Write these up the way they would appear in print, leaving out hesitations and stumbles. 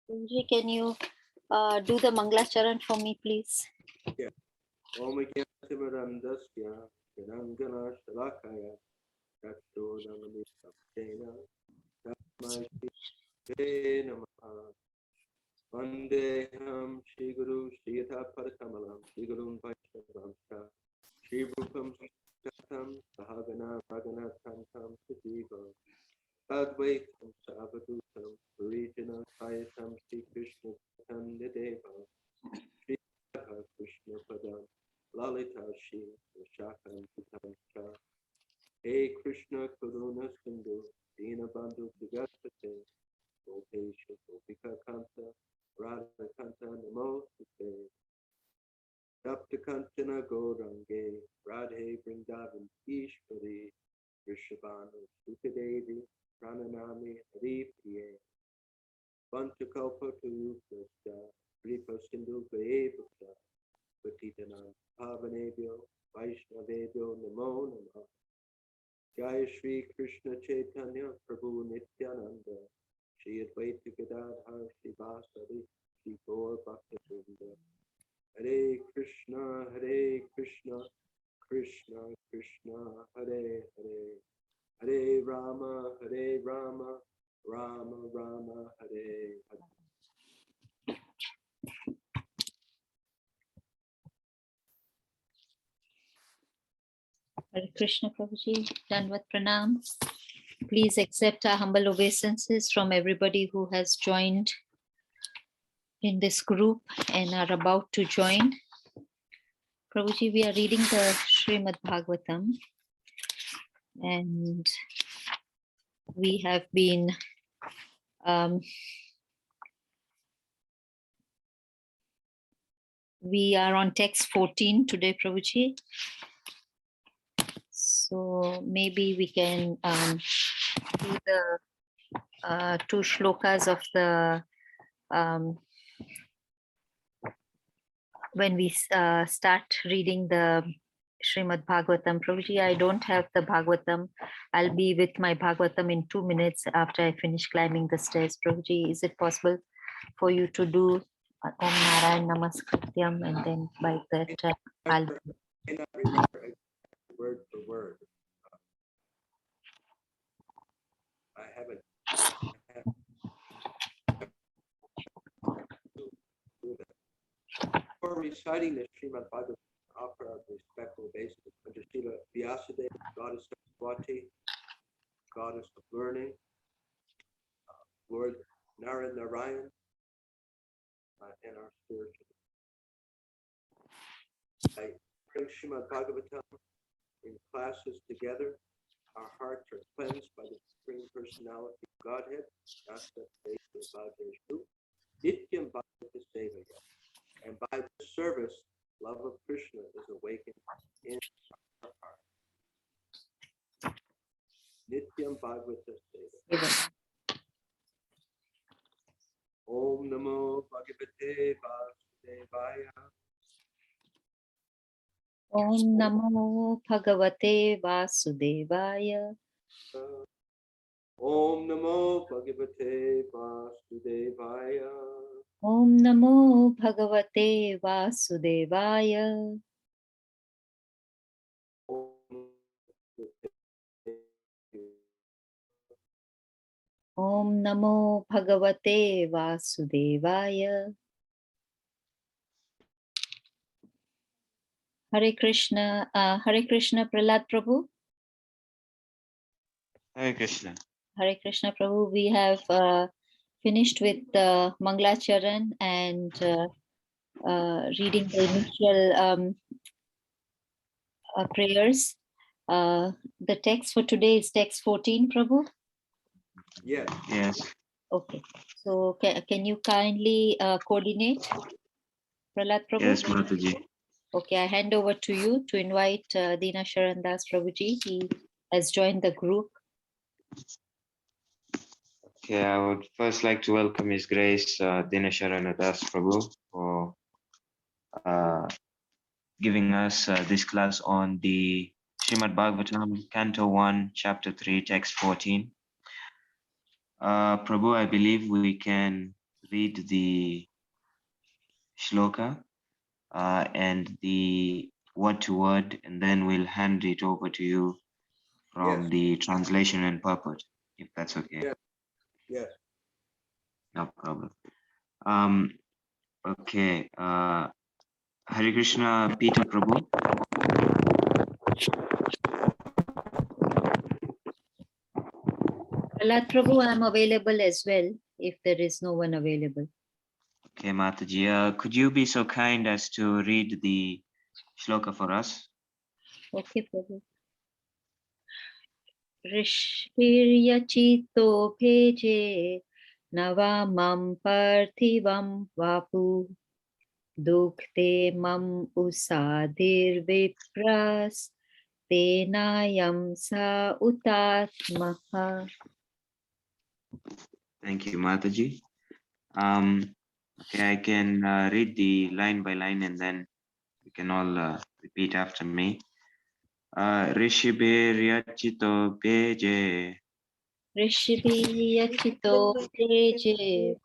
Prabhuji, can you do the Mangla Charan for me, please? Yeah. Om Gyatimarandasya Gadangana Shalakaya Tato Namanitaptena Tamai Shri Namaha Vandeham Shri Guru Shri Yatha Parakamalam Shri Gurun Vaishnavam Shri Rupam Satam Sahagana Bhagana Tantam Sajivam Advaitam Savadutam Purijana Sayasam Shri Krishna Tandadevam Shri Radha Krishna Padam Lalita Shri Shakam Pitam Cha Hey Krishna Karuna Sindhu Dina Bandhu Jagatpate Gopesha Gopika Kanta Radha Kanta Namaste Sapta Kantana Gaurange Radhe Vrindavan Ishvari Rishabhanu Sukadevi Prananami Hari Priye Vantakalpa Tuyukasta Kripa Sindhu Vaevaka Patitanam Pavanebhyo Vaishnavebhyo Namo Namah Jaya Shri Krishna Chaitanya Prabhu Nityananda Shri Advaita Gadadhar Shri Vasari Shri Gaur Bhaktivinoda Hare Krishna Krishna Krishna Hare Hare Hare Rama Rama Rama Hare Hare. Hare Krishna, Prabhuji, Dandavat Pranam. Please accept our humble obeisances from everybody who has joined in this group and are about to join. Prabhuji, we are reading the Srimad Bhagavatam, and we have been we are on text 14 today, Prabhuji. So maybe we can do the 2 shlokas of the when we start reading the Srimad Bhagavatam. Prabhuji, I don't have the Bhagavatam. I'll be with my Bhagavatam in 2 minutes after I finish climbing the stairs. Prabhuji, is it possible for you to do Om Narayan Namaskrityam, and then by that I'll... I cannot remember word for word. I haven't. Before reciting the Srimad Bhagavatam, offer our respectful obeisance under Srila Vyasadeva, Goddess of Swati, Goddess of Learning, Lord Narayan, and our spiritual. By praying Srimad Bhagavatam in classes together, our hearts are cleansed by the Supreme Personality of Godhead, Nityam Bhagavata Sevaya. And by this service, love of Krishna is awakened in our heart. Nityam Bhagavata Sevaya. Om Namo Bhagavate Vasudevaya. Om Namo Bhagavate Vasudevaya. Om Namo Bhagavate Vasudevaya. Om Namo Bhagavate Vasudevaya. Om Namo Bhagavate Vasudevaya. Hare Krishna, Prahlad Prabhu. Hare Krishna. Hare Krishna Prabhu. We have finished with the Mangla Charan and reading the initial prayers. The text for today is text 14, Prabhu. Yes. Yes. Okay. So can you kindly coordinate, Prahlad Prabhu? Yes, Mataji. Okay, I hand over to you to invite Dina Sharana Prabhuji. He has joined the group. Okay, I would first like to welcome His Grace Dina Sharana Prabhu for giving us this class on the Srimad Bhagavatam, Canto 1, Chapter 3, Text 14. Prabhu, I believe we can read the shloka and the word to word, and then we'll hand it over to you from Yes. the translation and purport, if that's okay. Yes. Yes. No problem. Okay. Hare Krishna, Peter Prabhu. Prahlad Prabhu, I'm available as well if there is no one available. Okay, Mataji, could you be so kind as to read the shloka for us? Okay, Prabhu. Rishpiryachito bheje navamam parthivam vapu dukte mam usadir vipras tenayam sa utatmaha. Thank you, Mataji. Okay, I can read the line by line and then we can all repeat after me. Rishibhiryachito bheje Rishpiryachito bheje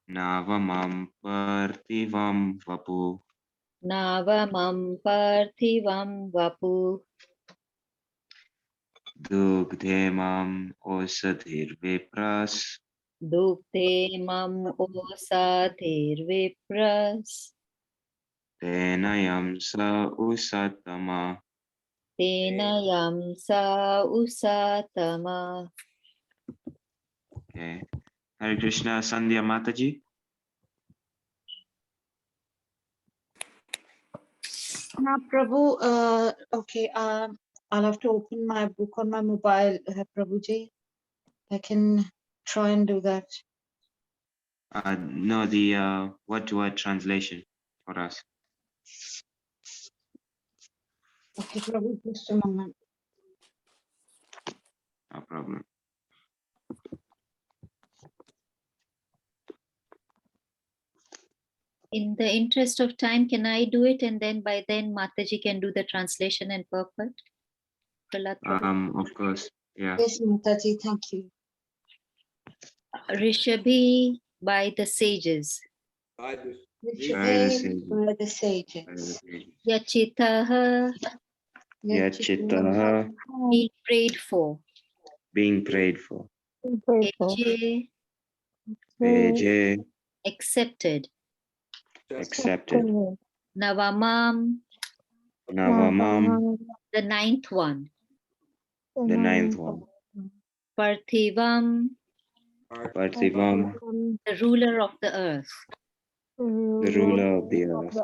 navamam parthivam vapu navamam parthivam vapu dugdhemam osadhir vipras dukte mam osathir vipras tenayam sa usatama. tenayam sa usatama. Okay. Hare Krishna, Sandhya Mataji. Prabhu, okay, I'll have to open my book on my mobile, Prabhuji. I can try and do that. No, the word-to-word translation for us. Okay, Prabhu, just a moment. No problem. In the interest of time, can I do it? And then by then Mataji can do the translation and purport? Prahlad Prabhu. Of course, yeah. Yes, Mataji, thank you. Rishabhi by the sages. By the Which reason- is sages. by the sages. Yachitaha, Yachitaha, being prayed for. being prayed for. Keche, Veje, accepted. accepted. Navamam, Navamam, the ninth one. the ninth one. Parthivam, Parthivam, the ruler of the earth. the ruler of the earth.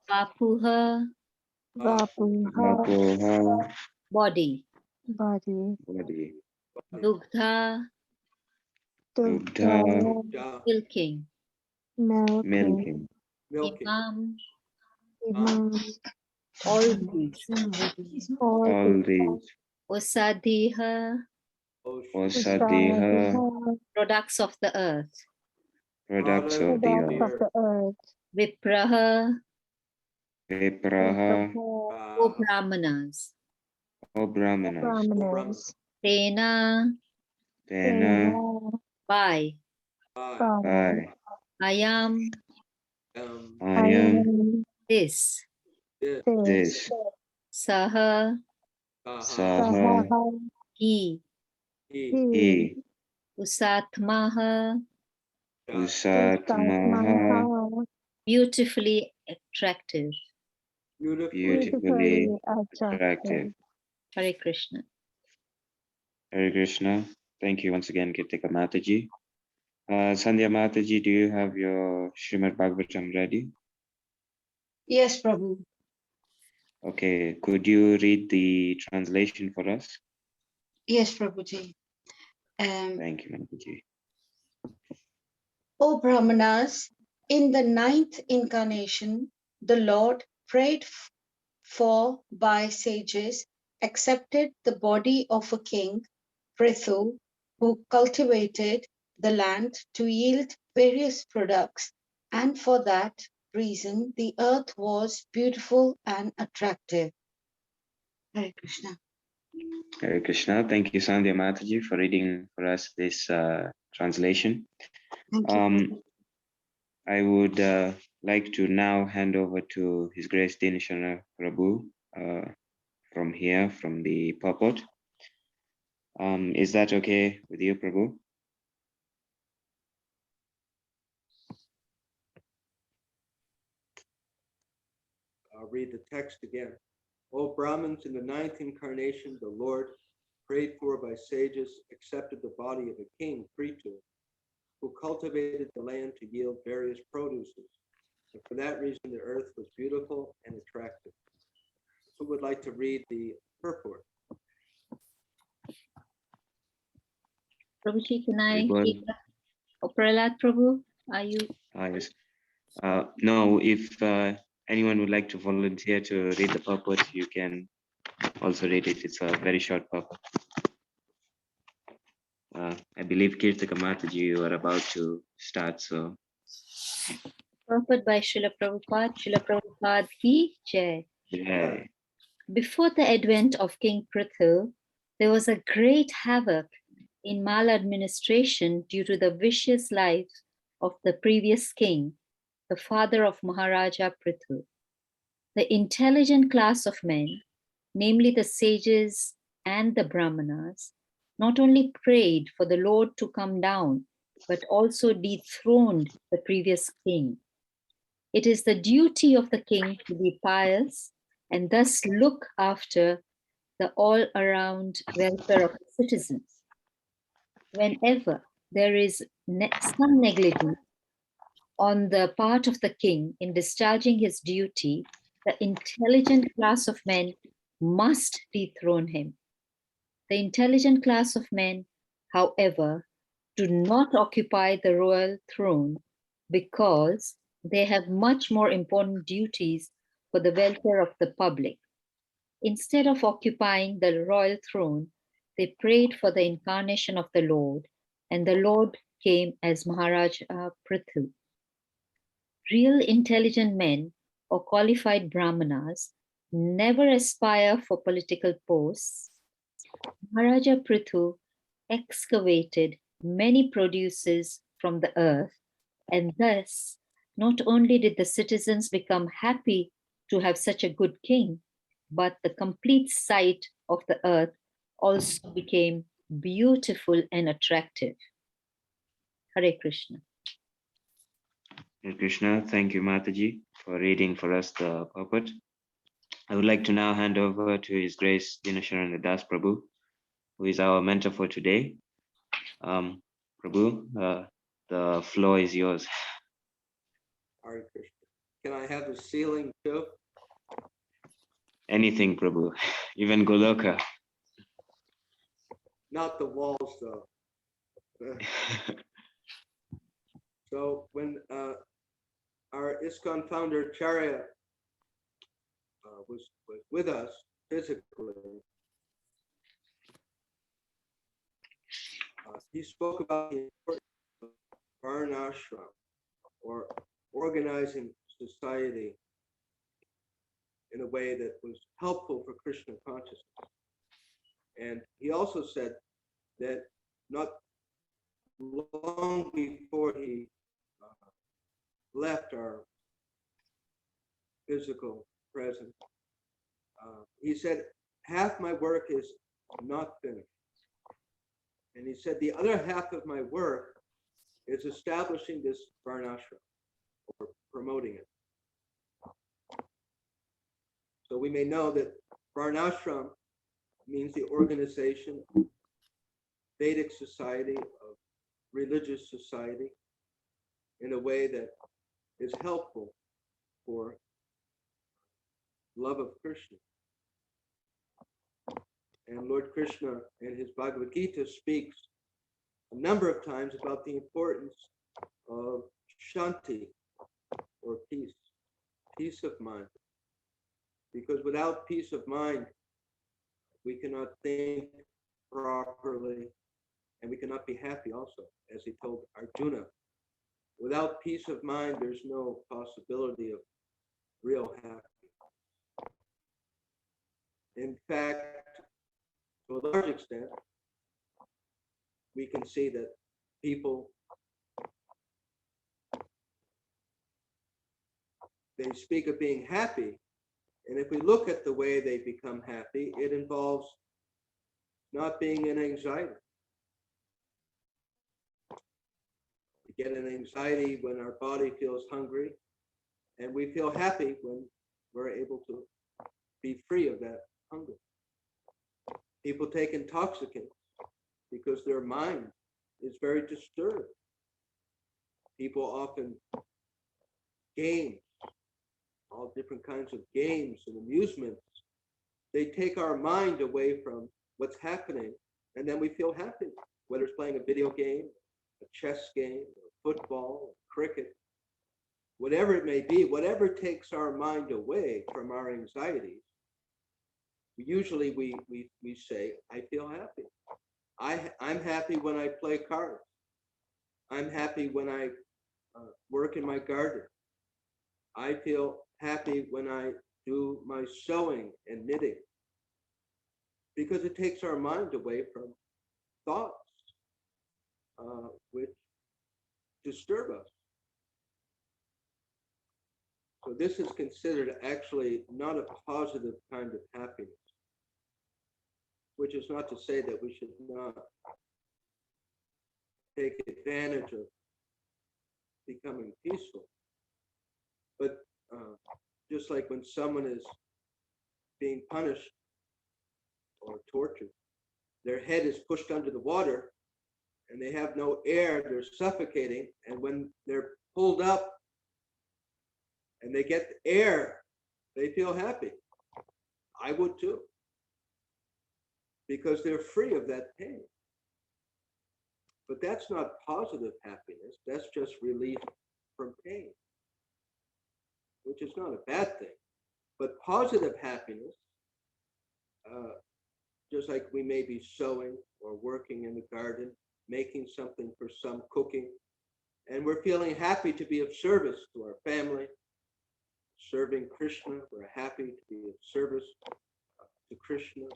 Vapuha, Apoha, body. body. Dugdha, Dugdha, down, milking. milking. milking. Imam, all these. All these. Osadhiha, Osadhiha, products of the earth. products of the earth. Vipraha, Vipraha, O Brahmanas. O Brahmanas. Tena, Tena, by. by. Ayam, I am this. this. Saha, Saha, he. he. Usatmaha, Usatmaha, beautifully attractive. beautifully attractive. Hare Krishna. Hare Krishna. Thank you once again, Kirtika Mataji. Sandhya Mataji, do you have your Srimad Bhagavatam ready? Yes, Prabhu. Okay, could you read the translation for us? Yes, Prabhuji. Thank you, Mataji. O Brahmanas, in the ninth incarnation, the Lord prayed for by sages, accepted the body of a king, Prithu, who cultivated the land to yield various products, and for that reason the earth was beautiful and attractive. Hare Krishna. Hare Krishna. Thank you, Sandhya Mataji, for reading for us this translation. Thank you. I would like to now hand over to His Grace Dina Sharana Prabhu from here, from the purport. Is that okay with you, Prabhu? I'll read the text again. O Brahmins, in the ninth incarnation, the Lord, prayed for by sages, accepted the body of a king, Prithu, who cultivated the land to yield various produces. And for that reason, the earth was beautiful and attractive. Who would like to read the purport? Prabhuji, can I Very take well. that? Oh, Prahlad Prabhu, are you? Yes. No, if anyone would like to volunteer to read the purport, you can also read it. It's a very short purport. I believe Kirtika Mataji, you are about to start, so. Purport by Srila Prabhupada ki jai. Yeah. Before the advent of King Prithu, there was a great havoc in maladministration due to the vicious life of the previous king, the father of Maharaja Prithu. The intelligent class of men, namely the sages and the brahmanas, not only prayed for the Lord to come down, but also dethroned the previous king. It is the duty of the king to be pious and thus look after the all-around welfare of the citizens. Whenever there is some negligence on the part of the king in discharging his duty, the intelligent class of men must dethrone him. The intelligent class of men, however, do not occupy the royal throne because they have much more important duties for the welfare of the public. Instead of occupying the royal throne, they prayed for the incarnation of the Lord, and the Lord came as Maharaja Prithu. Real intelligent men or qualified brahmanas never aspire for political posts. Maharaja Prithu excavated many produces from the earth, and thus not only did the citizens become happy to have such a good king, but the complete sight of the earth also became beautiful and attractive. Hare Krishna. Hare Krishna, thank you, Mataji, for reading for us the purport. I would like to now hand over to His Grace Dina Sharana Das Prabhu, who is our mentor for today. Prabhu, the floor is yours. Hare Krishna. Can I have the ceiling too? Anything, Prabhu, even Goloka. Not the walls, though. So when our ISKCON founder Charya was with us physically, he spoke about the importance of varnashram, or organizing society in a way that was helpful for Krishna consciousness. And he also said that not long before he left our physical presence, he said, half my work is not finished. And he said, the other half of my work is establishing this varnashram, or promoting it. So we may know that varnashram means the organization of Vedic society, of religious society, in a way that is helpful for love of Krishna. And Lord Krishna in his Bhagavad Gita speaks a number of times about the importance of shanti, or peace, peace of mind. Because without peace of mind, we cannot think properly, and we cannot be happy also, as he told Arjuna. Without peace of mind, there's no possibility of real happiness. In fact, to a large extent, we can see that people they speak of being happy. And if we look at the way they become happy, it involves not being in anxiety. We get an anxiety when our body feels hungry, and we feel happy when we're able to be free of that hunger. People take intoxicants because their mind is very disturbed. People often games, all different kinds of games and amusements. They take our mind away from what's happening, and then we feel happy, whether it's playing a video game, a chess game, or football, or cricket, whatever it may be, whatever takes our mind away from our anxieties. Usually we say, I feel happy. I'm happy when I play cards. I'm happy when I work in my garden. I feel happy when I do my sewing and knitting, because it takes our mind away from thoughts which disturb us. So this is considered actually not a positive kind of happiness, which is not to say that we should not take advantage of becoming peaceful. But just like when someone is being punished or tortured, their head is pushed under the water and they have no air, they're suffocating. And when they're pulled up and they get the air, they feel happy. I would too, because they're free of that pain. But that's not positive happiness. That's just relief from pain, which is not a bad thing. But positive happiness, just like we may be sewing or working in the garden, making something for some, cooking, and we're feeling happy to be of service to our family, serving Krishna. We're happy to be of service to Krishna.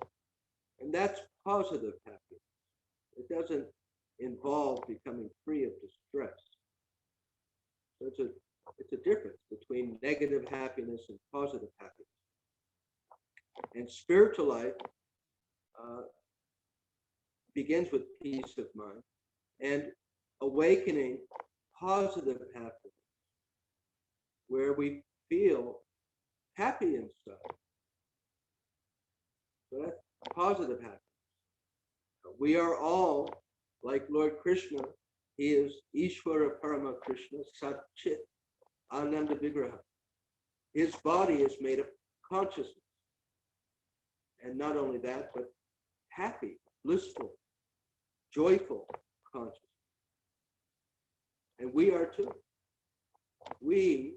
And that's positive happiness. It doesn't involve becoming free of distress. So it's a difference between negative happiness and positive happiness. And spiritual life begins with peace of mind and awakening positive happiness, where we feel happy inside. So that's positive happiness. We are all like Lord Krishna. He is Ishvara Parama Krishna Sat Chit Ananda Vigraha. His body is made of consciousness. And not only that, but happy, blissful, joyful consciousness. And we are too. We,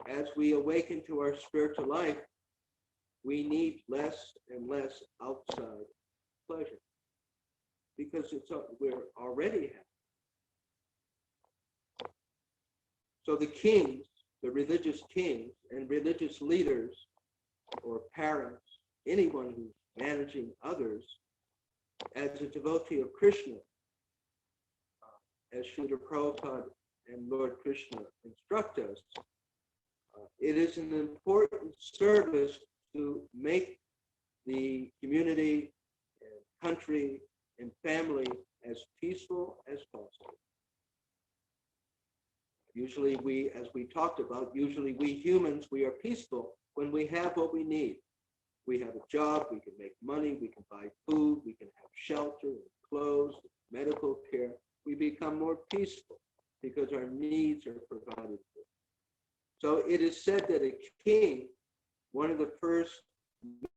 as we awaken to our spiritual life, we need less and less outside pleasure, because we're already happy. So the kings, the religious kings and religious leaders or parents, anyone who's managing others, as a devotee of Krishna, as Srila Prabhupada and Lord Krishna instruct us, it is an important service to make the community and country and family as peaceful as possible. Usually we, as we talked about, usually we humans, we are peaceful when we have what we need. We have a job, we can make money, we can buy food, we can have shelter, and clothes, medical care. We become more peaceful because our needs are provided for. So it is said that a king, one of the first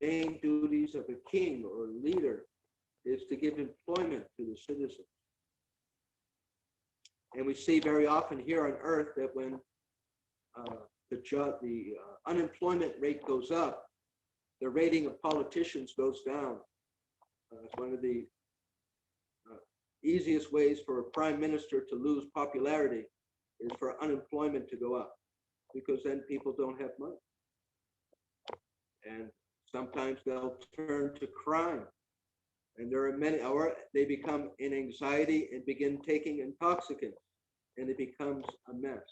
main duties of a king or leader is to give employment to the citizens. And we see very often here on earth that when the unemployment rate goes up, the rating of politicians goes down. It's one of the easiest ways for a prime minister to lose popularity is for unemployment to go up, because then people don't have money. And sometimes they'll turn to crime. And there are many, or they become in anxiety and begin taking intoxicants, and it becomes a mess.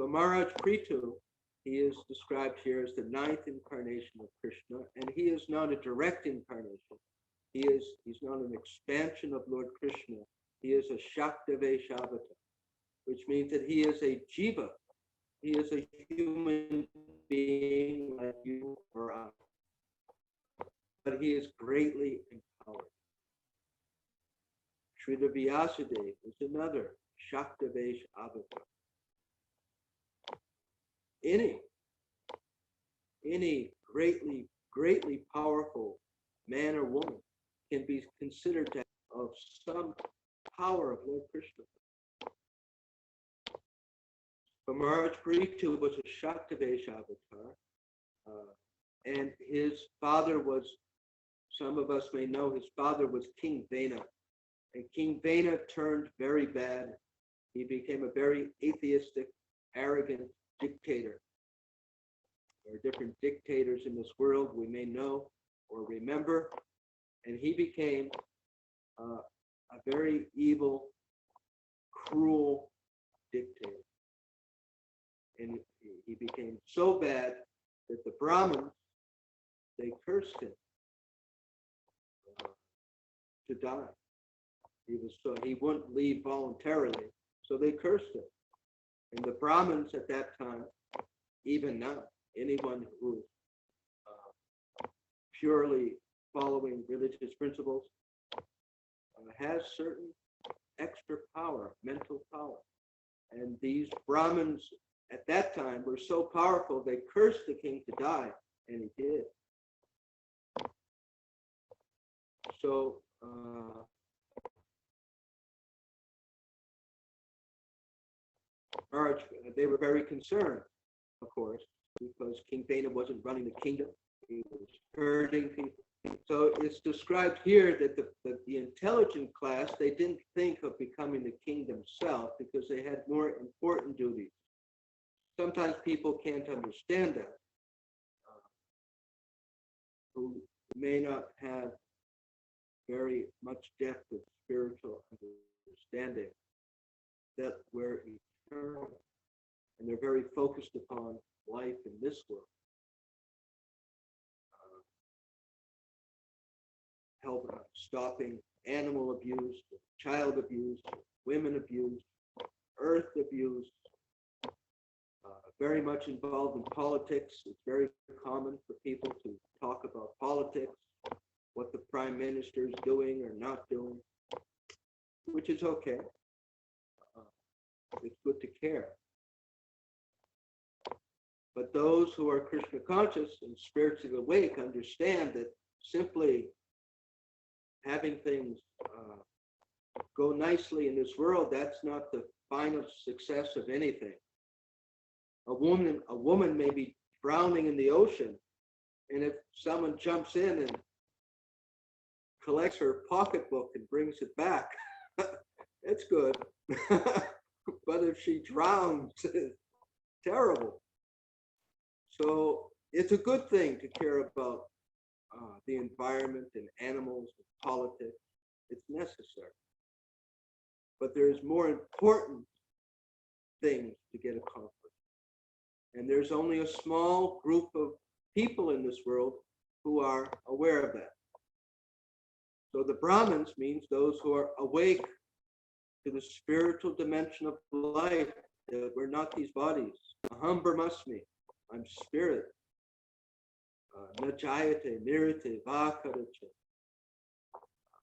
So Maharaj Prithu, he is described here as the 9th incarnation of Krishna, and he is not a direct incarnation. He's not an expansion of Lord Krishna. He is a Shaktavesh avatar, which means that he is a jiva. He is a human being like you or I. But he is greatly empowered. Srila Vyasadeva is another Shaktavesh avatar. Any greatly powerful man or woman can be considered to have of some power of Lord Krishna. But Maharaj Prithu was a Shaktavesh avatar, and his father was, some of us may know, his father was King Vena. And King Vena turned very bad. He became a very atheistic, arrogant dictator. There are different dictators in this world we may know or remember. And he became a very evil, cruel dictator. And he became so bad that the Brahmins, they cursed him to die. He wouldn't leave voluntarily, so they cursed him. And the Brahmins at that time, even now, anyone who is purely following religious principles has certain extra power, mental power. And these Brahmins at that time were so powerful, they cursed the king to die, and he did. So they were very concerned, of course, because King Vena wasn't running the kingdom. He was hurting people. So it's described here that the intelligent class, they didn't think of becoming the king themselves because they had more important duties. Sometimes people can't understand that, who may not have very much depth of spiritual understanding, that we're eternal, and they're very focused upon life in this world. Help stopping animal abuse, child abuse, women abuse, earth abuse, very much involved in politics. It's very common for people to talk about politics, what the prime minister is doing or not doing, which is okay. It's good to care. But those who are Krishna conscious and spiritually awake understand that simply having things go nicely in this world, that's not the final success of anything. A woman may be drowning in the ocean, and if someone jumps in and collects her pocketbook and brings it back, it's good. But if she drowns, it's terrible. So it's a good thing to care about the environment and animals and politics. It's necessary. But there's more important things to get accomplished. And there's only a small group of people in this world who are aware of that. So the Brahmins means those who are awake to the spiritual dimension of life, that we're not these bodies. Aham Brahmasmi, I'm spirit. Najayate, nirate, vakaracha.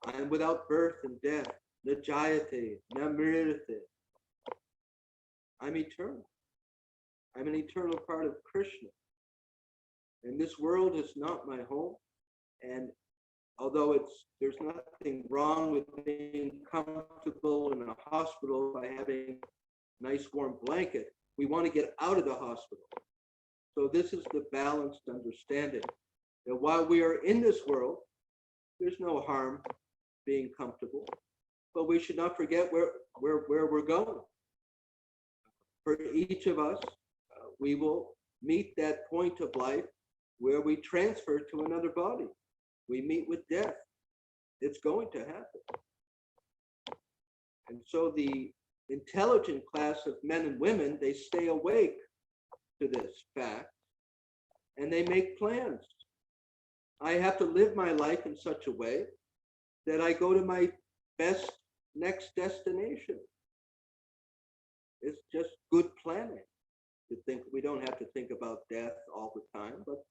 I am without birth and death. Najayate, namirate. I'm eternal. I'm an eternal part of Krishna. And this world is not my home. And although there's nothing wrong with being comfortable in a hospital by having a nice warm blanket, we want to get out of the hospital. So this is the balanced understanding that while we are in this world, there's no harm being comfortable, but we should not forget where we're going. For each of us, we will meet that point of life where we transfer to another body. We meet with death. It's going to happen. And so the intelligent class of men and women, they stay awake to this fact and they make plans. I have to live my life in such a way that I go to my best next destination. It's just good planning. To think we don't have to think about death all the time, but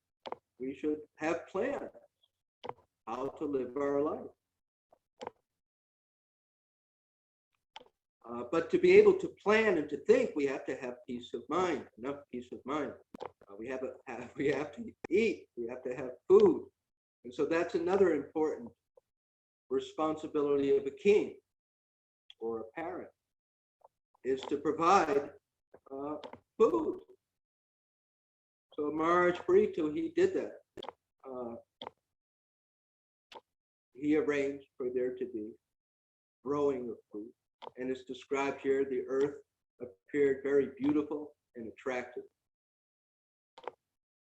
we should have plans how to live our life. But to be able to plan and to think, we have to have peace of mind, enough peace of mind. We have to eat, we have to have food. And so that's another important responsibility of a king or a parent, is to provide food. So Maharaj Parito, he did that. He arranged for there to be growing of food. And it's described here, the earth appeared very beautiful and attractive.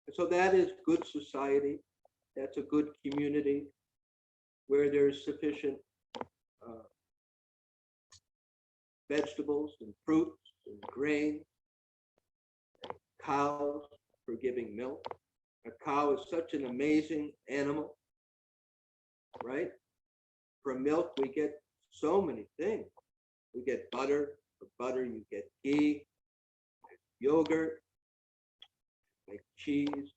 And so that is good society. That's a good community where there's sufficient vegetables and fruits and grain, and cows for giving milk. A cow is such an amazing animal, right? From milk, we get so many things. We get butter. For butter, you get ghee, yogurt, make cheese.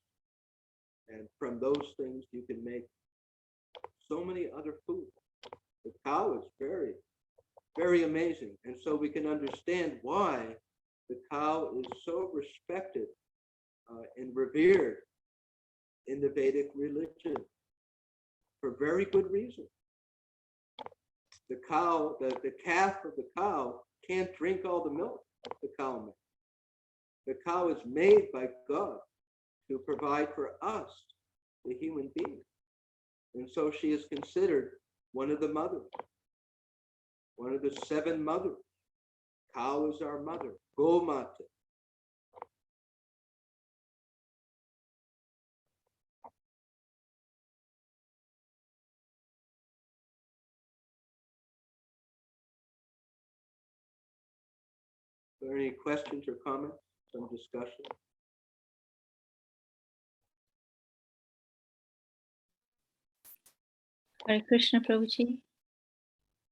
And from those things, you can make so many other foods. The cow is very, very amazing. And so we can understand why the cow is so respected and revered in the Vedic religion for very good reason. The cow, the calf of the cow can't drink all the milk the cow makes. The cow is made by God to provide for us, the human being. And so she is considered one of the mothers, one of the 7 mothers. Cow is our mother, Gomata. Are there any questions or comments, some discussion? Hare Krishna, Prabhuji.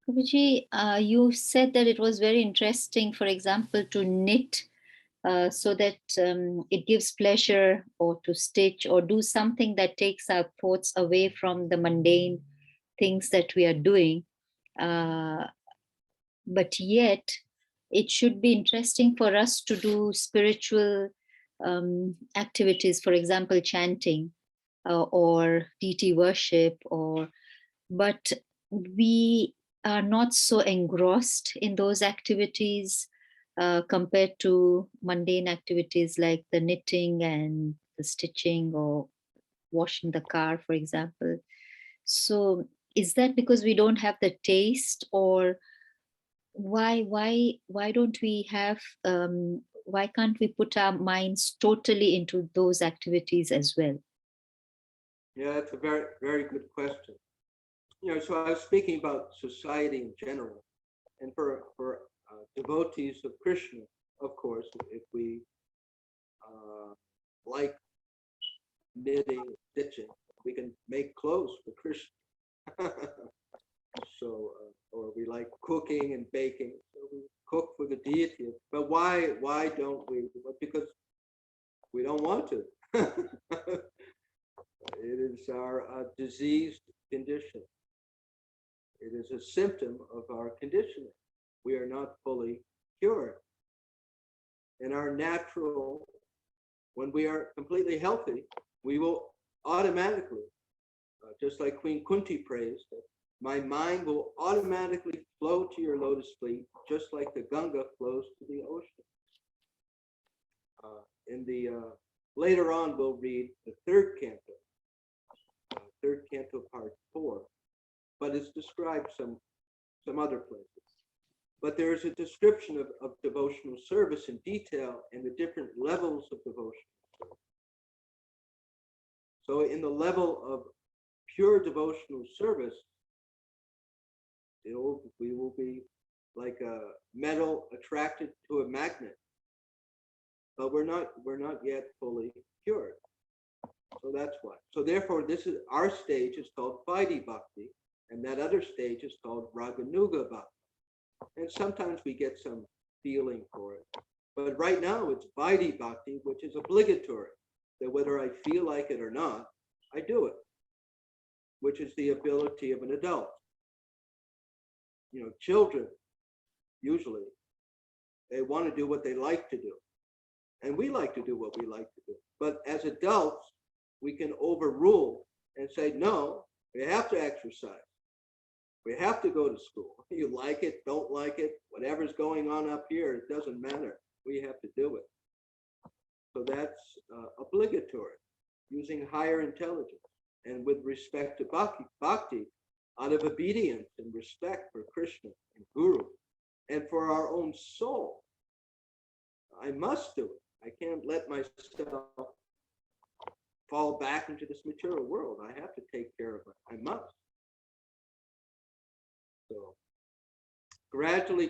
Prabhuji, you said that it was very interesting, for example, to knit so that it gives pleasure, or to stitch or do something that takes our thoughts away from the mundane things that we are doing. But yet, it should be interesting for us to do spiritual activities, for example, chanting or deity worship, but we are not so engrossed in those activities compared to mundane activities like the knitting and the stitching or washing the car, for example. So is that because we don't have the taste, or why don't we have why can't we put our minds totally into those activities as well? Yeah, that's a very, very good question. So I was speaking about society in general, and for devotees of Krishna, of course, if we like knitting, stitching, we can make clothes for Krishna. So, or we like cooking and baking, so we cook for the deity. But why don't we? Well, because we don't want to. It is our diseased condition. It is a symptom of our conditioning. We are not fully cured. And our natural, when we are completely healthy, we will automatically, just like Queen Kunti prays, that my mind will automatically flow to your lotus feet, just like the Ganga flows to the ocean. Later on, we'll read the 3rd canto, 3rd canto, part 4, but it's described some other places. But there is a description of devotional service in detail and the different levels of devotional service. So in the level of pure devotional service, we will be like a metal attracted to a magnet. But we're not yet fully cured. So that's why. So therefore, this is our stage is called Vaidhi Bhakti, and that other stage is called Raganuga Bhakti. And sometimes we get some feeling for it. But right now it's Vaidhi Bhakti, which is obligatory, that whether I feel like it or not, I do it, which is the ability of an adult. You know, children, usually, they want to do what they like to do. And we like to do what we like to do. But as adults, we can overrule and say, no, we have to exercise. We have to go to school. You like it, don't like it, whatever's going on up here, it doesn't matter. We have to do it. So that's obligatory, using higher intelligence. And with respect to bhakti, out of obedience and respect for Krishna and Guru, and for our own soul, I must do it. I can't let myself fall back into this material world. I have to take care of it. I must. So gradually,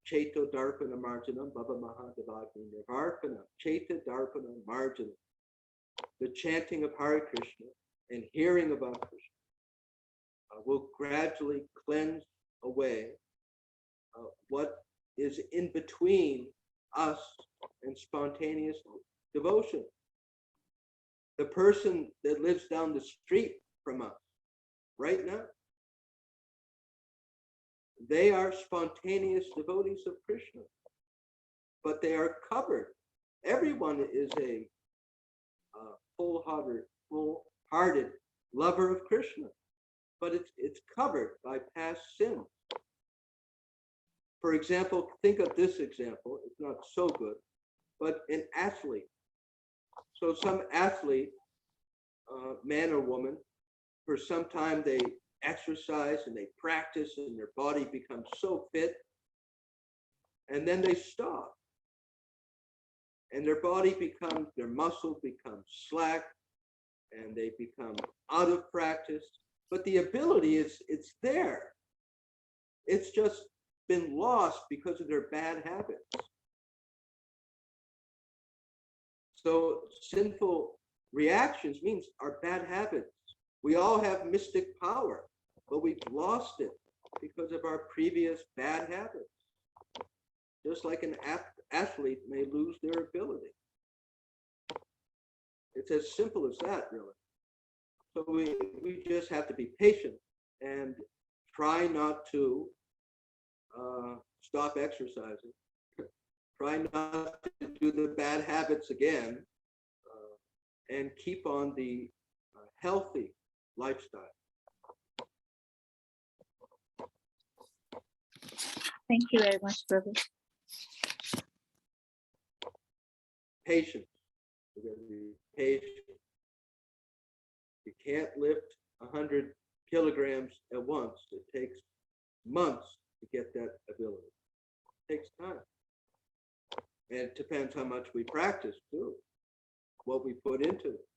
Chaito Darpana Marjanam, Baba Mahadevagni Nivarpana, Chaita Darpana Marjanam. The chanting of Hare Krishna and hearing about Krishna will gradually cleanse away what is in between us and spontaneous devotion. The person that lives down the street from us right now, they are spontaneous devotees of Krishna, but they are covered. Everyone is a full-hearted lover of Krishna, but it's covered by past sins. For example, think of this example. It's not so good, but an athlete. So some athlete, man or woman, for some time they exercise and they practice and their body becomes so fit, and then they stop. And their muscle becomes slack, and they become out of practice. But the ability it's there. It's just been lost because of their bad habits. So sinful reactions means our bad habits. We all have mystic power, but we've lost it because of our previous bad habits. Just like an athlete may lose their ability. It's as simple as that, really. So we just have to be patient and try not to stop exercising. Try not to do the bad habits again, and keep on the healthy lifestyle. Thank you very much, Prabhu. Patience. We're going to be patient. You can't lift 100 kilograms at once. It takes months to get that ability. It takes time. And it depends how much we practice too, what we put into it.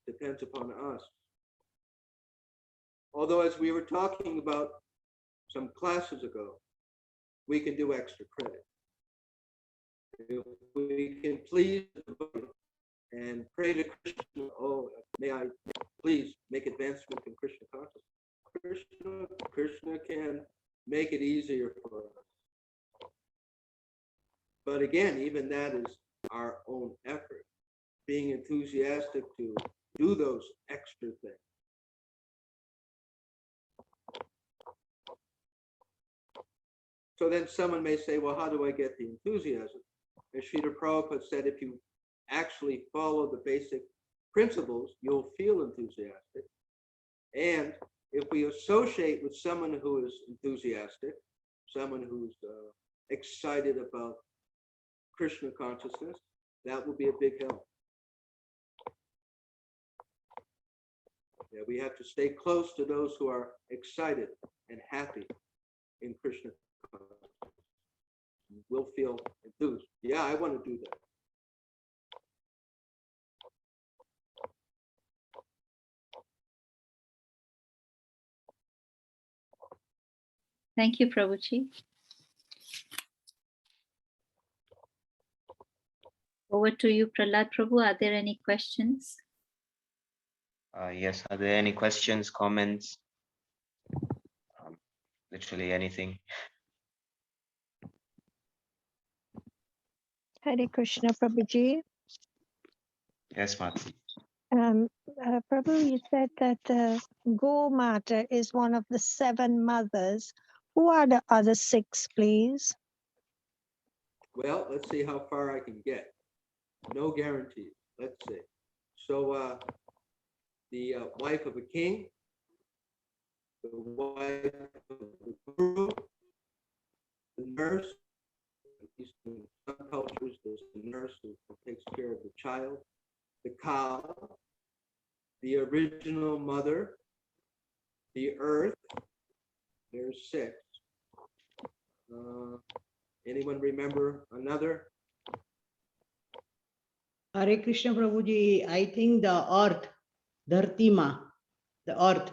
Depends upon us. Although, as we were talking about some classes ago, we can do extra credit. If we can please and pray to Krishna, oh, may I please make advancement in Krishna consciousness. Krishna can make it easier for us. But again, even that is our own effort, being enthusiastic to do those extra things. So then someone may say, well, how do I get the enthusiasm? As Srila Prabhupada said, if you actually follow the basic principles, you'll feel enthusiastic. And if we associate with someone who is enthusiastic, someone who's excited about Krishna consciousness, that will be a big help. Yeah, we have to stay close to those who are excited and happy in Krishna consciousness. We'll feel enthused. Yeah, I want to do that. Thank you, Prabhuji. Over to you, Prahlad Prabhu. Are there any questions? Yes, are there any questions, comments? Literally anything. Hare Krishna, Prabhuji. Yes, Mati. Prabhu, you said that Go Mata is one of the 7 mothers. Who are the other 6, please? Well, let's see how far I can get. No guarantees. Let's see. So the wife of a king, the wife of the guru, the nurse. At least in some cultures, there's a nurse who takes care of the child, the cow, the original mother, the earth. There's 6. Anyone remember another? Hare Krishna Prabhuji, I think the earth, Dhartima, the earth.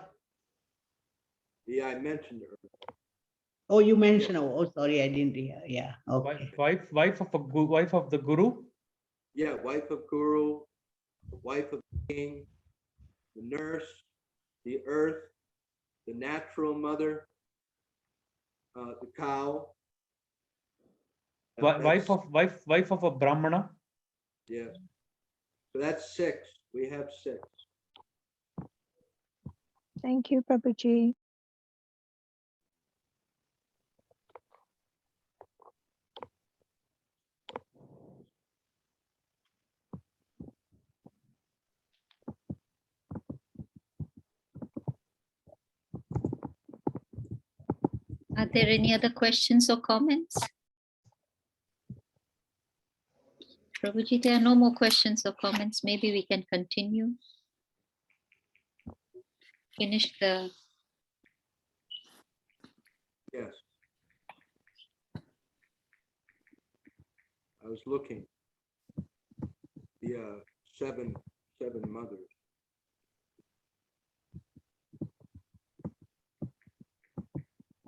Yeah, I mentioned earth. Oh, you mentioned, oh, sorry, I didn't hear. Yeah, okay. Wife of the guru. Yeah, wife of guru, the wife of the king, the nurse, the earth, the natural mother, the cow. Wife of a brahmana. Yes. So that's 6. We have 6. Thank you, Prabhuji. Are there any other questions or comments? Prabhuji, there are no more questions or comments. Maybe we can continue. Finish the. Yes. I was looking. The 7 mothers.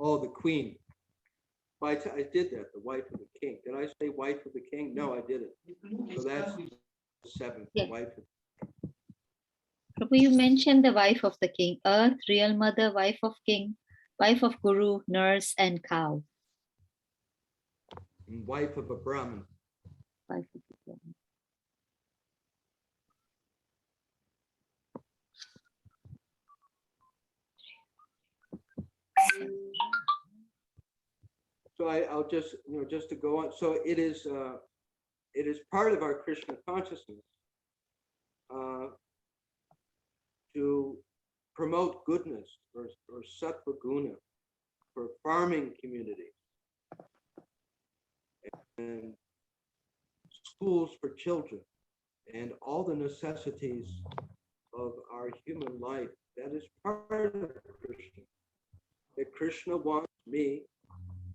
Oh, the queen. I did that, the wife of the king. Did I say wife of the king? No, I didn't. So that's 7, Yeah. wife of Prabhu, you mentioned the wife of the king, earth, real mother, wife of king, wife of guru, nurse, and cow. and wife of a Brahmin. Wife of the king. So I'll just, just to go on. So it is part of our Krishna consciousness to promote goodness or sattva guna for farming communities and schools for children and all the necessities of our human life. That is part of Krishna. That Krishna wants me,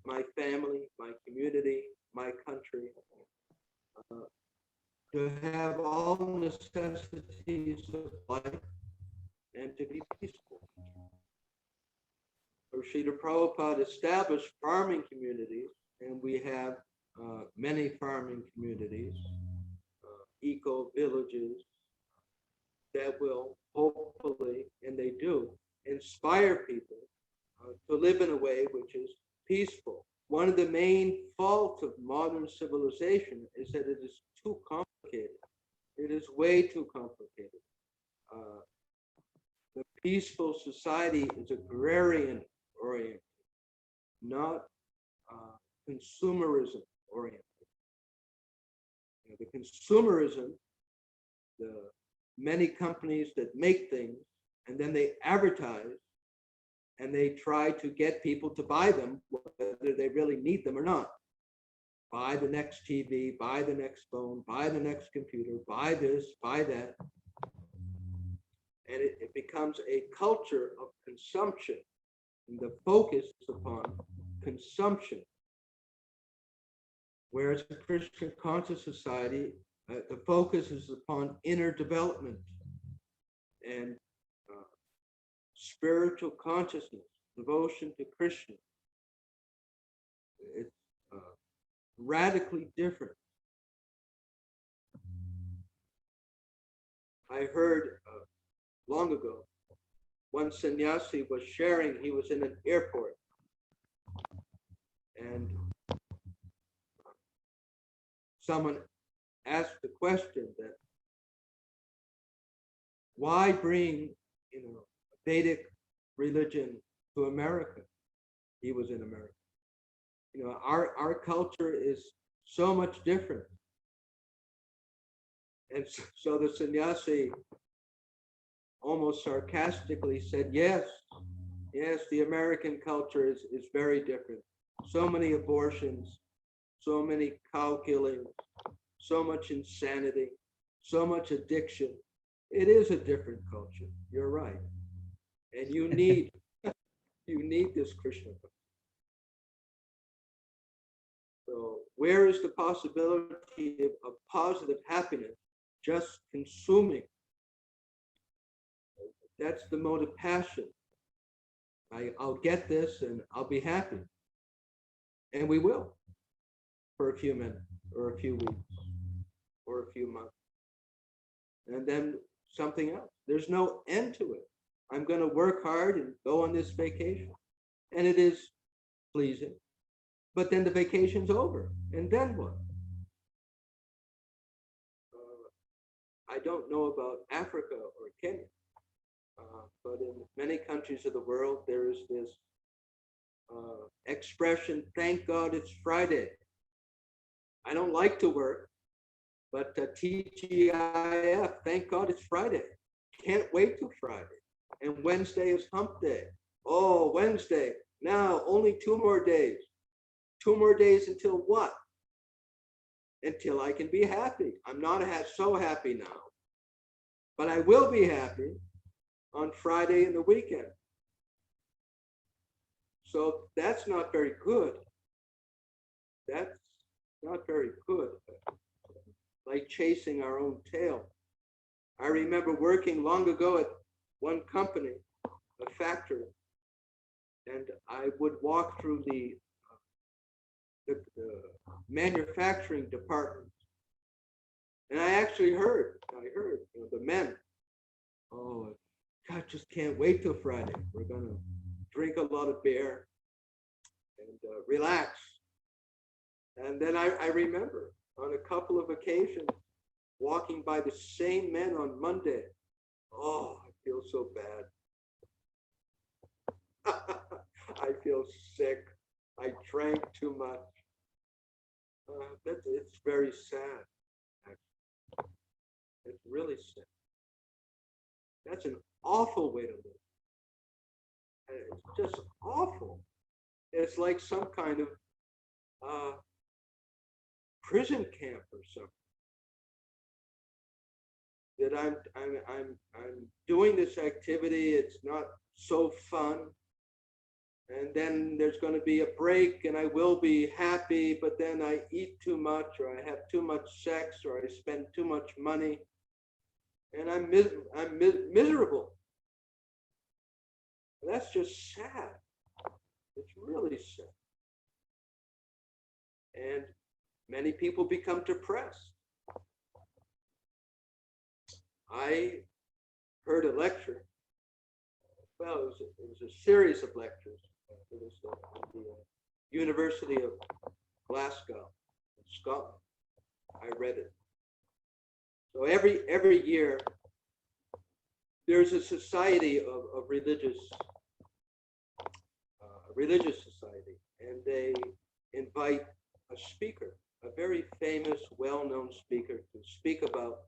my family, my community, my country, to have all necessities of life and to be peaceful. So Srila Prabhupada established farming communities, and we have many farming communities, eco-villages that will hopefully, and they do, inspire people to live in a way which is peaceful. One of the main faults of modern civilization is that it is too complicated. It is way too complicated. The peaceful society is agrarian oriented, not consumerism oriented. The consumerism, the many companies that make things and then they advertise and they try to get people to buy them, whether they really need them or not. Buy the next TV, buy the next phone, buy the next computer, buy this, buy that. And it becomes a culture of consumption. And the focus is upon consumption. Whereas in Christian conscious society, the focus is upon inner development and spiritual consciousness, devotion to Krishna, It's radically different. I heard long ago, one sannyasi was sharing, he was in an airport, and someone asked the question that why bring, Vedic religion to America? He was in America. Our culture is so much different. And so the sannyasi almost sarcastically said, yes, the American culture is very different. So many abortions, so many cow killings, so much insanity, so much addiction. It is a different culture. You're right. And you need this Krishna. So where is the possibility of positive happiness just consuming? That's the mode of passion. I'll get this and I'll be happy. And we will for a few minutes or a few weeks or a few months. And then something else. There's no end to it. I'm going to work hard and go on this vacation. And it is pleasing. But then the vacation's over. And then what? I don't know about Africa or Kenya. But in many countries of the world, there is this expression, thank God it's Friday. I don't like to work, but TGIF, thank God it's Friday. Can't wait till Friday. And Wednesday is hump day. Oh, Wednesday. Now, only 2 more days. 2 more days until what? Until I can be happy. I'm not so happy now. But I will be happy on Friday and the weekend. So that's not very good. That's not very good. Like chasing our own tail. I remember working long ago at one company, a factory, and I would walk through the manufacturing department, and I actually heard the men, oh, God, just can't wait till Friday. We're gonna drink a lot of beer and relax. And then I remember on a couple of occasions walking by the same men on Monday. Oh, I feel so bad. I feel sick. I drank too much. It's very sad. Actually. It's really sad. That's an awful way to live. It's just awful. It's like some kind of prison camp or something. That I'm doing this activity. It's not so fun. And then there's going to be a break and I will be happy, but then I eat too much or I have too much sex or I spend too much money and I'm miserable. And that's just sad. It's really sad. And many people become depressed. I heard a lecture. Well, it was a series of lectures. It was at the University of Glasgow, in Scotland. I read it. So every year, there's a society of religious society, and they invite a speaker, a very famous, well-known speaker, to speak about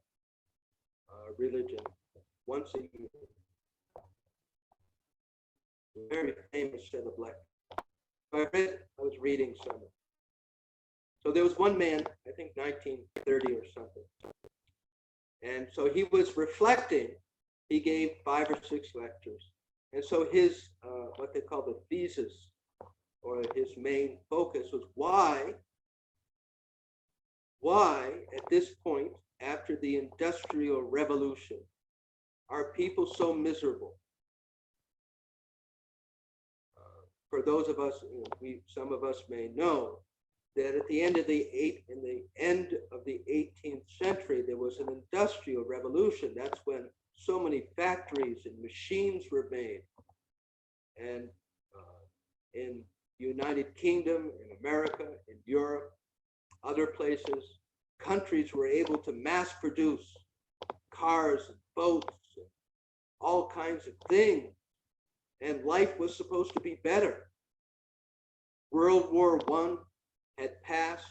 religion once a year. A very famous set of lectures. I was reading some. So there was one man, I think 1930 or something. And so he was reflecting. He gave 5 or 6 lectures. And so his, what they call the thesis, or his main focus was why at this point, after the Industrial Revolution, are people so miserable? for those of us, some of us may know that at the end of the 18th century, there was an industrial revolution. That's when so many factories and machines were made. And in United Kingdom, in America, in Europe, other places, countries were able to mass produce cars and boats and all kinds of things. And life was supposed to be better. World War I had passed,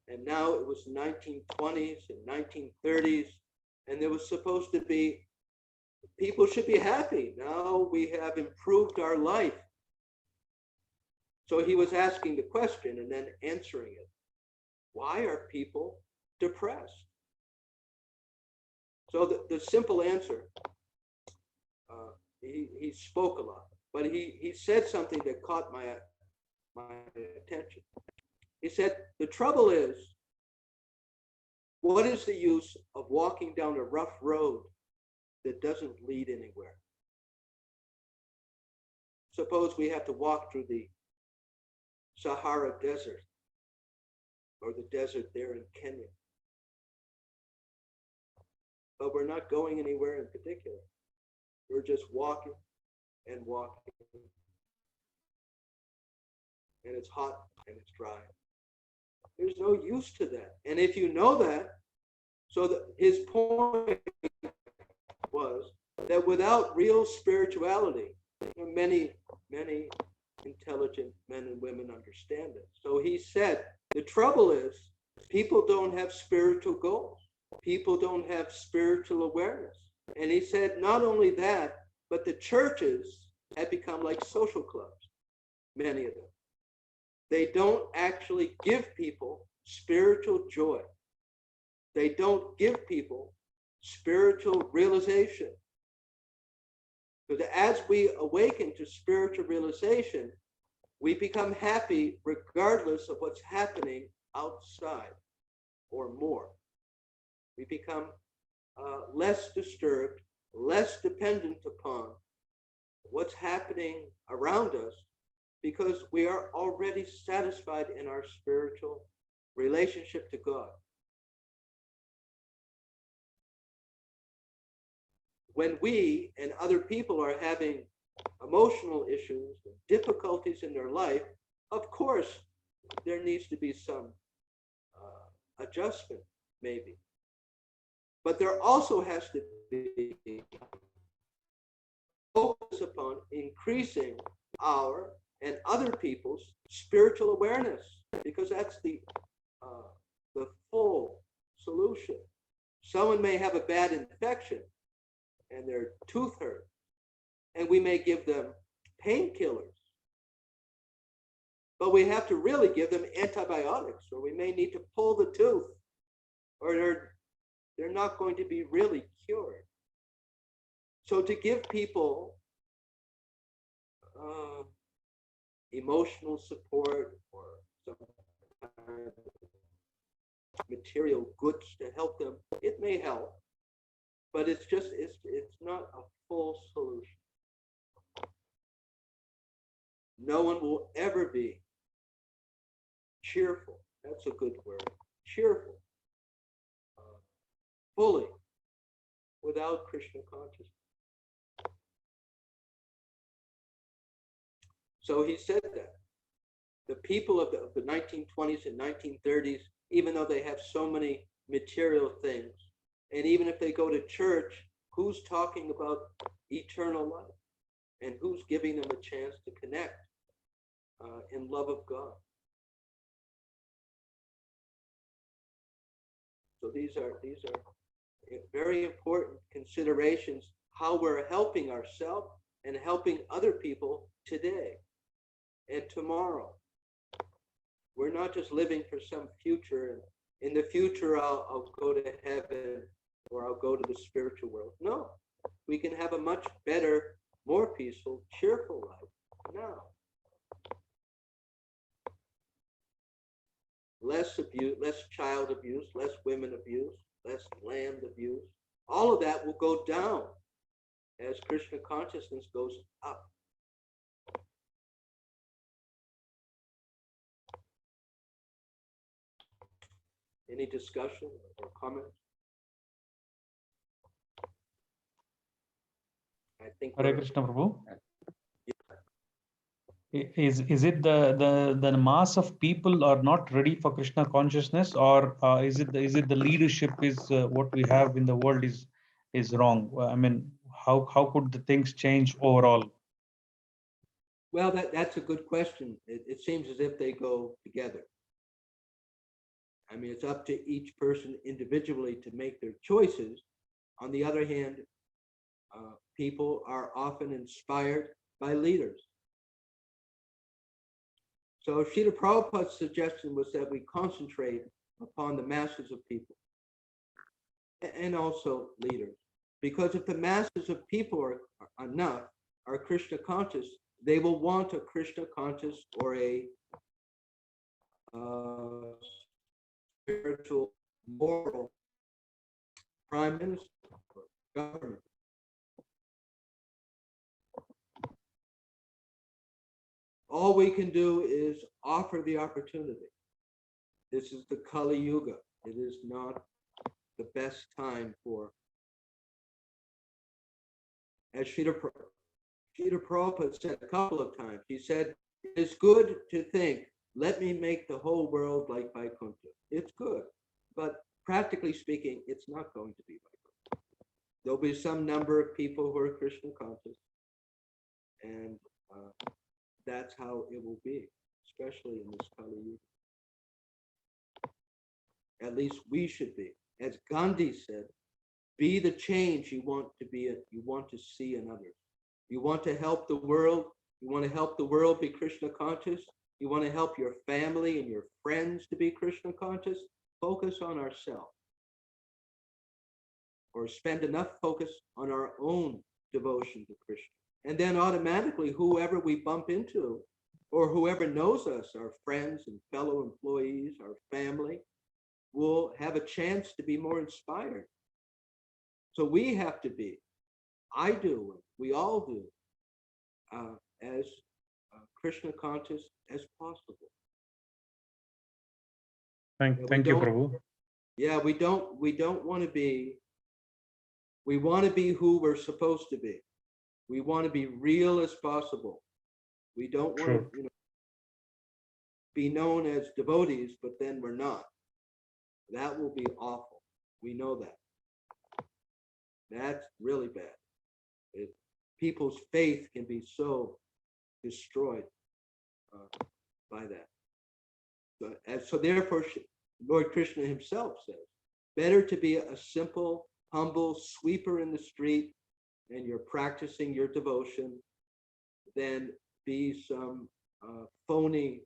and now it was 1920s and 1930s, and there was supposed to be, people should be happy. Now we have improved our life. So he was asking the question and then answering it. Why are people depressed? So the simple answer, he spoke a lot, but he said something that caught my attention. He said, the trouble is, what is the use of walking down a rough road that doesn't lead anywhere? Suppose we have to walk through the Sahara Desert or the desert there in Kenya. But we're not going anywhere in particular. We're just walking and walking. And it's hot and it's dry. There's no use to that. And if you know that, so his point was that without real spirituality, many intelligent men and women understand it. So he said, the trouble is people don't have spiritual goals. People don't have spiritual awareness. And he said, not only that, but the churches have become like social clubs, many of them. They don't actually give people spiritual joy. They don't give people spiritual realization. Because as we awaken to spiritual realization, we become happy regardless of what's happening outside or more. We become less disturbed, less dependent upon what's happening around us, because we are already satisfied in our spiritual relationship to God. When we and other people are having emotional issues and difficulties in their life, of course, there needs to be some adjustment, maybe. But there also has to be focus upon increasing our and other people's spiritual awareness, because that's the full solution. Someone may have a bad infection and their tooth hurt, and we may give them painkillers, but we have to really give them antibiotics, or we may need to pull the tooth, or they're not going to be really cured. So to give people emotional support or some kind of material goods to help them, it may help, but it's not a full solution. No one will ever be cheerful. That's a good word. Cheerful. Fully without Krishna consciousness. So he said that the people of the 1920s and 1930s, even though they have so many material things, and even if they go to church, who's talking about eternal life? And who's giving them a chance to connect in love of God? So these are very important considerations, how we're helping ourselves and helping other people today and tomorrow. We're not just living for some future, and in the future I'll go to heaven or I'll go to the spiritual world. No, we can have a much better, more peaceful, cheerful life now. Less abuse, less child abuse, less women abuse, less land abuse. All of that will go down as Krishna consciousness goes up. Any discussion or comments? I think Hare we're, Krishna Prabhu. Is it the mass of people are not ready for Krishna consciousness, or is it the leadership is what we have in the world is wrong? I mean, how could the things change overall? well, that's a good question. It seems as if they go together. I mean, it's up to each person individually to make their choices. On the other hand, people are often inspired by leaders. So Srila Prabhupada's suggestion was that we concentrate upon the masses of people and also leaders. Because if the masses of people are enough, are Krishna conscious, they will want a Krishna conscious or a spiritual, moral prime minister or government. All we can do is offer the opportunity. This is the Kali Yuga. It is not the best time for, as Srila Prabhupada said a couple of times, he said, it's good to think, let me make the whole world like Vaikuntha. It's good, but practically speaking, it's not going to be Vaikuntha. There'll be some number of people who are Krishna conscious, and that's how it will be, especially in this Kali Yuga. At least we should be. As Gandhi said, be the change you want to be, you want to see in others. You want to help the world. You want to help the world be Krishna conscious. You want to help your family and your friends to be Krishna conscious. Focus on ourselves. Or spend enough focus on our own devotion to Krishna. And then automatically, whoever we bump into, or whoever knows us, our friends and fellow employees, our family, will have a chance to be more inspired. So we have to be, I do, we all do, as Krishna conscious as possible. Thank you, Prabhu. Yeah, we don't want to be, we want to be who we're supposed to be. We want to be real as possible. We don't want to, be known as devotees, but then we're not. That will be awful. We know that. That's really bad. People's faith can be so destroyed by that. So therefore, Lord Krishna himself says, better to be a simple, humble sweeper in the street and you're practicing your devotion than be some phony,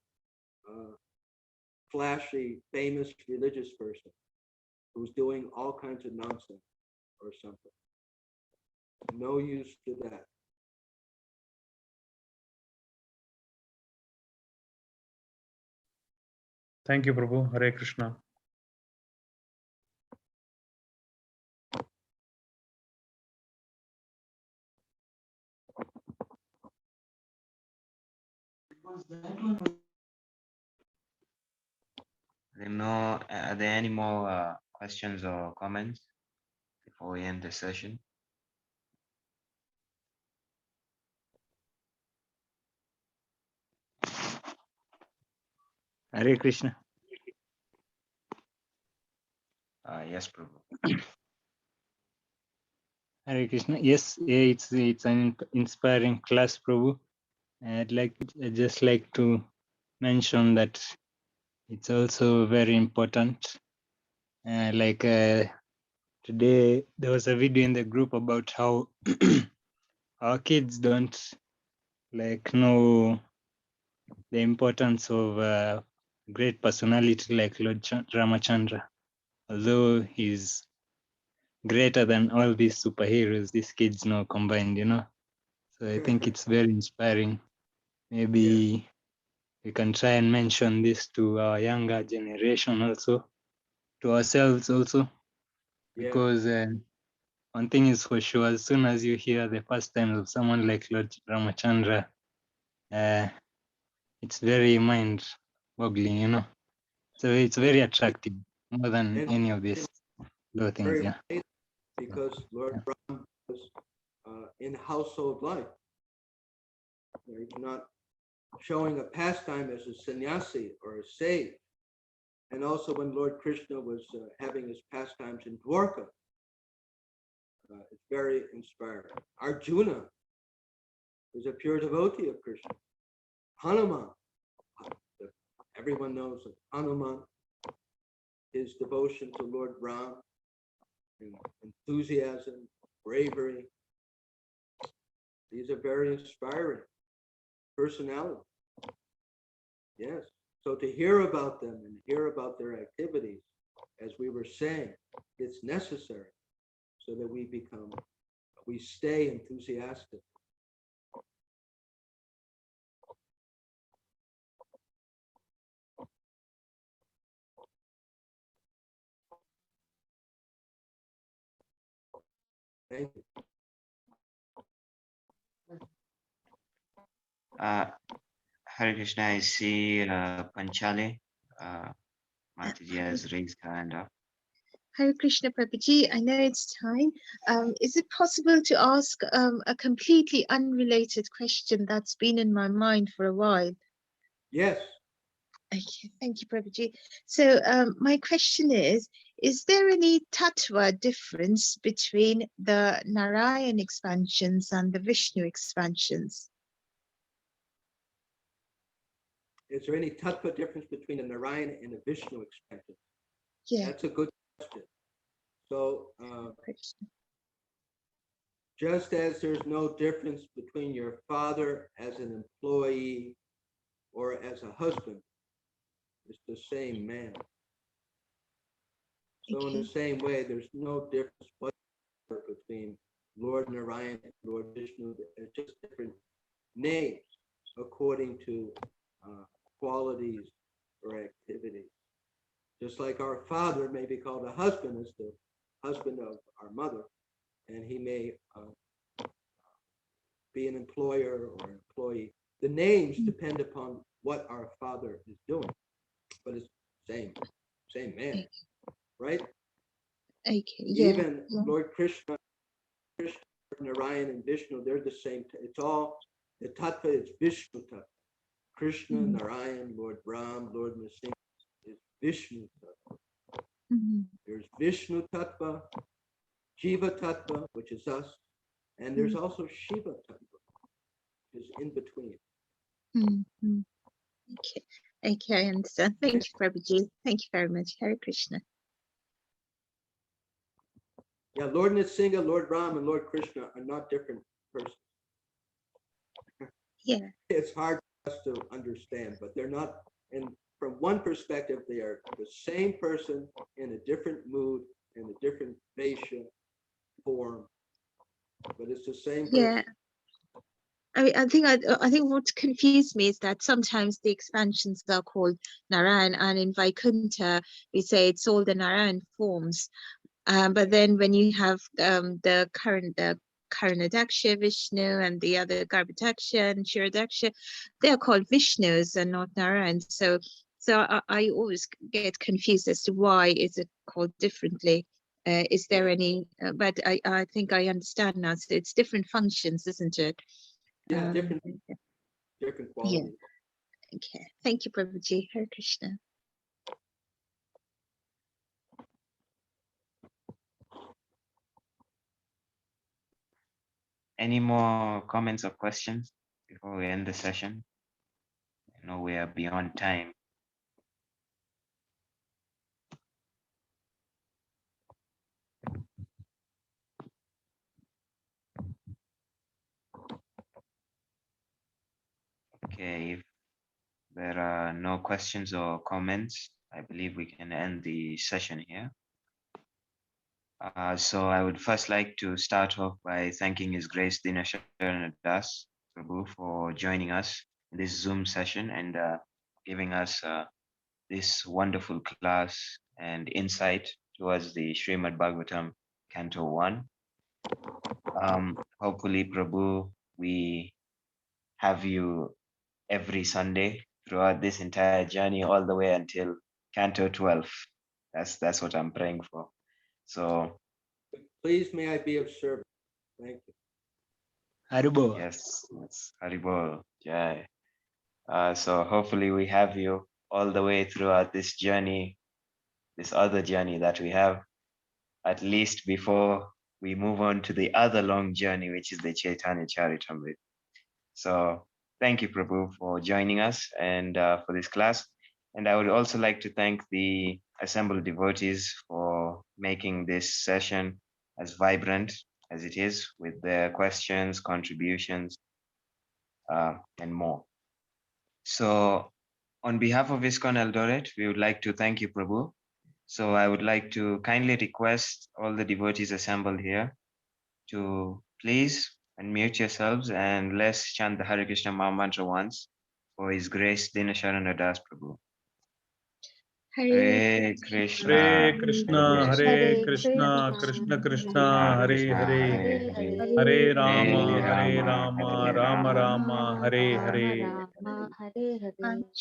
flashy, famous religious person who's doing all kinds of nonsense or something. No use to that. Thank you, Prabhu. Hare Krishna. Are there any more questions or comments before we end the session? Hare Krishna. Yes, Prabhu. Hare Krishna. Yes, it's an inspiring class, Prabhu. I'd just like to mention that it's also very important. Today there was a video in the group about how our kids don't know the importance of a great personality like Lord Ramachandra, although he's greater than all these superheroes these kids know combined, So I think it's very inspiring. Maybe we can try and mention this to our younger generation also, to ourselves also, because one thing is for sure, as soon as you hear the first time of someone like Lord Ramachandra, it's very mind-boggling, So it's very attractive. more than And any of these low things. very Yeah. amazing because Lord Ram was in household life. He's not showing a pastime as a sannyasi or a sage. And also when Lord Krishna was having his pastimes in Dwarka, it's very inspiring. Arjuna was a pure devotee of Krishna. Hanuman, everyone knows of Hanuman, his devotion to Lord Ram, and enthusiasm, bravery. These are very inspiring personalities. Yes. So to hear about them and hear about their activities, as we were saying, it's necessary so that we stay enthusiastic. Thank you. Hare Krishna, I see Panchale. Mataji has raised her hand up. Hare Krishna Prabhuji, I know it's time. Is it possible to ask a completely unrelated question that's been in my mind for a while? Yes. Okay, thank you, Prabhuji. So my question is there any tattva difference between the Narayan expansions and the Vishnu expansions? Is there any tattva difference between a Narayan and a Vishnu expansion? Yeah. That's a good question. So just as there's no difference between your father as an employee or as a husband, it's the same man. So in the same way, there's no difference whatsoever between Lord Narayan and Lord Vishnu. They're just different names according to qualities or activities. Just like our father may be called a husband as the husband of our mother, and he may be an employer or an employee. The names depend upon what our father is doing, but it's same man, right? Okay, yeah. Even Lord Krishna, Narayan, and Vishnu, they're the same. It's all, the tattva is Vishnu tattva. Krishna, Narayan, Lord Ram, Lord Nrsimha is Vishnu tattva. There's Vishnu tattva, Jiva tattva, which is us, and there's also Shiva tattva, which is in between. Okay, I understand. Thank you, Prabhuji. Thank you very much. Hare Krishna. Yeah, Lord Nrsimha, Lord Ram, and Lord Krishna are not different persons. Yeah. It's hard for us to understand, but they're not, and from one perspective, they are the same person in a different mood, in a different Vaishya form, but it's the same person. Yeah. I think what confused me is that sometimes the expansions are called Narayan, and in Vaikuntha we say it's all the Narayan forms. But then when you have the Karnadaksha Vishnu and the other Garbhadaksha and Shiradaksha, they are called Vishnus and not Narayan. So I always get confused as to why is it called differently. Is there any? But I think I understand now. So it's different functions, isn't it? Yeah, different qualities. Yeah. Okay. Thank you, Prabhuji. Hare Krishna. Any more comments or questions before we end the session? I know we are beyond time. Okay, if there are no questions or comments, I believe we can end the session here. So I would first like to start off by thanking His Grace Dina Sharana Das Prabhu for joining us in this Zoom session and giving us this wonderful class and insight towards the Srimad Bhagavatam Canto 1. Hopefully, Prabhu, we have you every Sunday throughout this entire journey all the way until Canto 12. That's what I'm praying for. So Please may I be of service. Thank you. Haribo. yes, Haribol. Jai. So hopefully we have you all the way throughout this journey, this other journey that we have, at least before we move on to the other long journey, which is the Chaitanya Charitamrita. So thank you, Prabhu, for joining us and for this class. And I would also like to thank the assembled devotees for making this session as vibrant as it is, with their questions, contributions, and more. So on behalf of ISKCON Eldoret, we would like to thank you, Prabhu. So I would like to kindly request all the devotees assembled here to please unmute yourselves and let's chant the Hare Krishna Maha Mantra once for His Grace Dina Sharana Das Prabhu. Hare Krishna, Hare Krishna, Hare Hare Krishna, Krishna Krishna, Hare Hare, Hare Rama, Rama Rama, Hare Hare.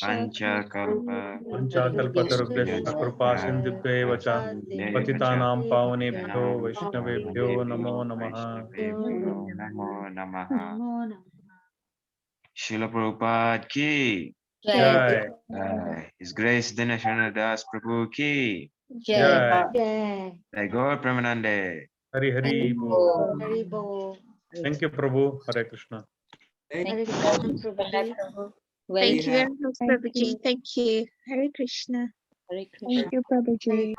Pancha Kalpa Panchakalpatarubhyascha kripa sindhubhyo vacha patitanam pavanebhyo vaishnavebhyo namo namaha. Namo Namaha. Srila Prabhupada ki. Jai, His Grace Dina Sharana Das Prabhu ki. Jai, Jai Gaur Premanande. Hari Hari Bol. Haribo. Thank you, Prabhu. Hare Krishna. Thank Thank you. you, Prabhu. Good night, Prabhu. Well, Thank you very have- much, Thank Prabhuji. you. Thank you. Hare Krishna. Hare Thank Krishna. you, Prabhuji.